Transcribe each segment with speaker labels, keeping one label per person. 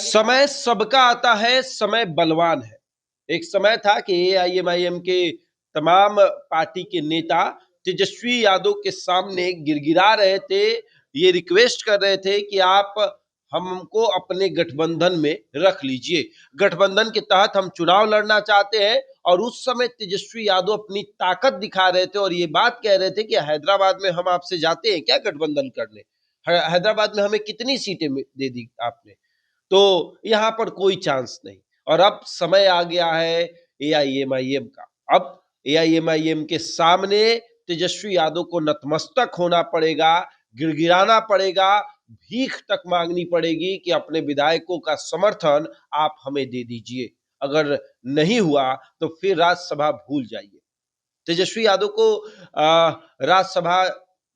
Speaker 1: समय सबका आता है, समय बलवान है। एक समय था कि एआईएमआईएम के तमाम पार्टी के नेता तेजस्वी यादव के सामने गिड़गिड़ा रहे थे, ये रिक्वेस्ट कर रहे थे कि आप हमको अपने गठबंधन में रख लीजिए। गठबंधन के तहत हम चुनाव लड़ना चाहते हैं और उस समय तेजस्वी यादव अपनी ताकत दिखा रहे थे और ये बात कह रहे थे कि हैदराबाद में हम आपसे जाते हैं क्या गठबंधन करने? हैदराबाद में हमें कितनी सीटें दे दी आपने? तो यहाँ पर कोई चांस नहीं। और अब समय आ गया है एआईएमआईएम का। अब एआईएमआईएम के सामने तेजस्वी यादव को नतमस्तक होना पड़ेगा, गिड़गिड़ाना पड़ेगा, भीख तक मांगनी पड़ेगी कि अपने विधायकों का समर्थन आप हमें दे दीजिए। अगर नहीं हुआ तो फिर राज्यसभा भूल जाइए। तेजस्वी यादव को राज्यसभा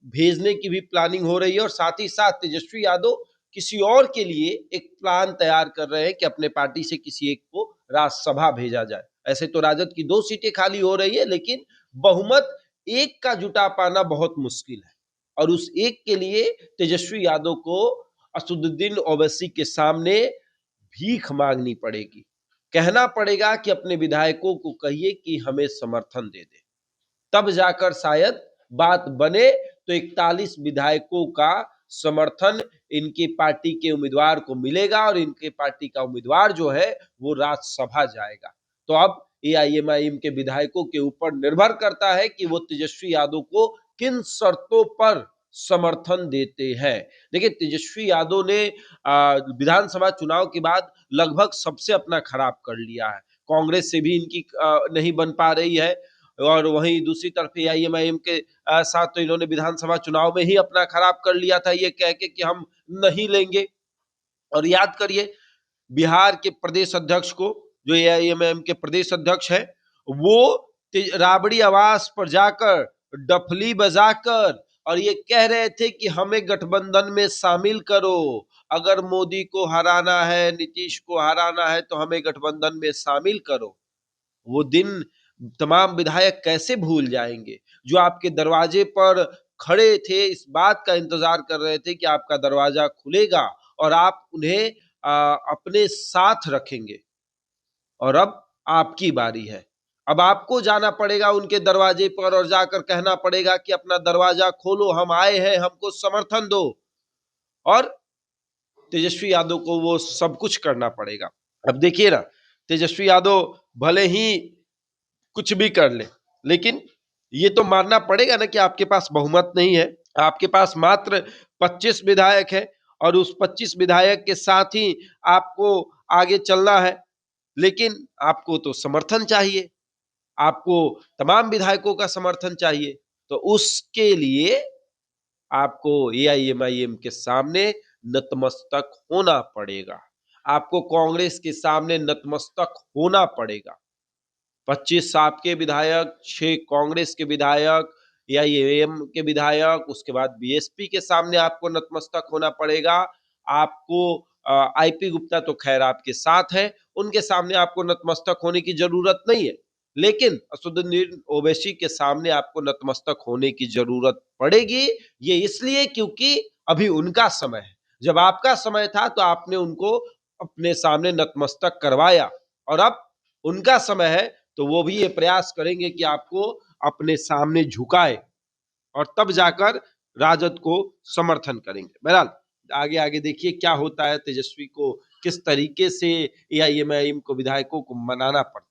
Speaker 1: भेजने की भी प्लानिंग हो रही है और साथ ही साथ तेजस्वी यादव किसी और के लिए एक प्लान तैयार कर रहे हैं कि अपने पार्टी से किसी एक को राज्यसभा भेजा जाए। ऐसे तो राजद की 2 सीटें खाली हो रही है, लेकिन बहुमत एक का जुटा पाना बहुत मुश्किल है और उस एक के लिए तेजस्वी यादव को असदुद्दीन ओवैसी के सामने भीख मांगनी पड़ेगी। कहना पड़ेगा कि अपने विधायकों को कहिए कि हमें समर्थन दे दे, तब जाकर शायद बात बने। तो 41 विधायकों का समर्थन इनकी पार्टी के उम्मीदवार को मिलेगा और इनके पार्टी का उम्मीदवार जो है वो राज्यसभा जाएगा। तो अब एआईएमआईएम के विधायकों के ऊपर निर्भर करता है कि वो तेजस्वी यादव को किन शर्तों पर समर्थन देते हैं। देखिए, तेजस्वी यादव ने विधानसभा चुनाव के बाद लगभग सबसे अपना खराब कर लिया है। कांग्रेस से भी इनकी नहीं बन पा रही है और वहीं दूसरी तरफ एआईएमआईएम के साथ तो इन्होंने विधानसभा चुनाव में ही अपना खराब कर लिया था, ये कह के कि हम नहीं लेंगे। और याद करिए, बिहार के प्रदेश अध्यक्ष को, जो एआईएमआईएम के प्रदेश अध्यक्ष है, वो राबड़ी आवास पर जाकर डफली बजाकर और ये कह रहे थे कि हमें गठबंधन में शामिल करो, अगर मोदी को हराना है, नीतीश को हराना है तो हमें गठबंधन में शामिल करो। वो दिन तमाम विधायक कैसे भूल जाएंगे जो आपके दरवाजे पर खड़े थे, इस बात का इंतजार कर रहे थे कि आपका दरवाजा खुलेगा और आप उन्हें अपने साथ रखेंगे। और अब आपकी बारी है। अब आपको जाना पड़ेगा उनके दरवाजे पर और जाकर कहना पड़ेगा कि अपना दरवाजा खोलो, हम आए हैं, हमको समर्थन दो। और तेजस्वी यादव को वो सब कुछ करना पड़ेगा। अब देखिए ना, तेजस्वी यादव भले ही कुछ भी कर ले, लेकिन ये तो मानना पड़ेगा ना कि आपके पास बहुमत नहीं है। आपके पास मात्र 25 विधायक है और उस 25 विधायक के साथ ही आपको आगे चलना है, लेकिन आपको तो समर्थन चाहिए, आपको तमाम विधायकों का समर्थन चाहिए। तो उसके लिए आपको एआईएमआईएम के सामने नतमस्तक होना पड़ेगा, आपको कांग्रेस के सामने नतमस्तक होना पड़ेगा। 25 आपके विधायक, 6 कांग्रेस के विधायक, एआईएम के विधायक, उसके बाद बीएसपी के सामने आपको नतमस्तक होना पड़ेगा। आपको आईपी गुप्ता तो खैर आपके साथ है, उनके सामने आपको नतमस्तक होने की जरूरत नहीं है, लेकिन असदुद्दीन ओवैसी के सामने आपको नतमस्तक होने की जरूरत पड़ेगी। ये इसलिए क्योंकि अभी उनका समय है। जब आपका समय था तो आपने उनको अपने सामने नतमस्तक करवाया और अब उनका समय है तो वो भी ये प्रयास करेंगे कि आपको अपने सामने झुकाए और तब जाकर राजद को समर्थन करेंगे। बहरहाल आगे आगे देखिए क्या होता है, तेजस्वी को किस तरीके से एआईएमआईएम को विधायकों को मनाना पड़ता है।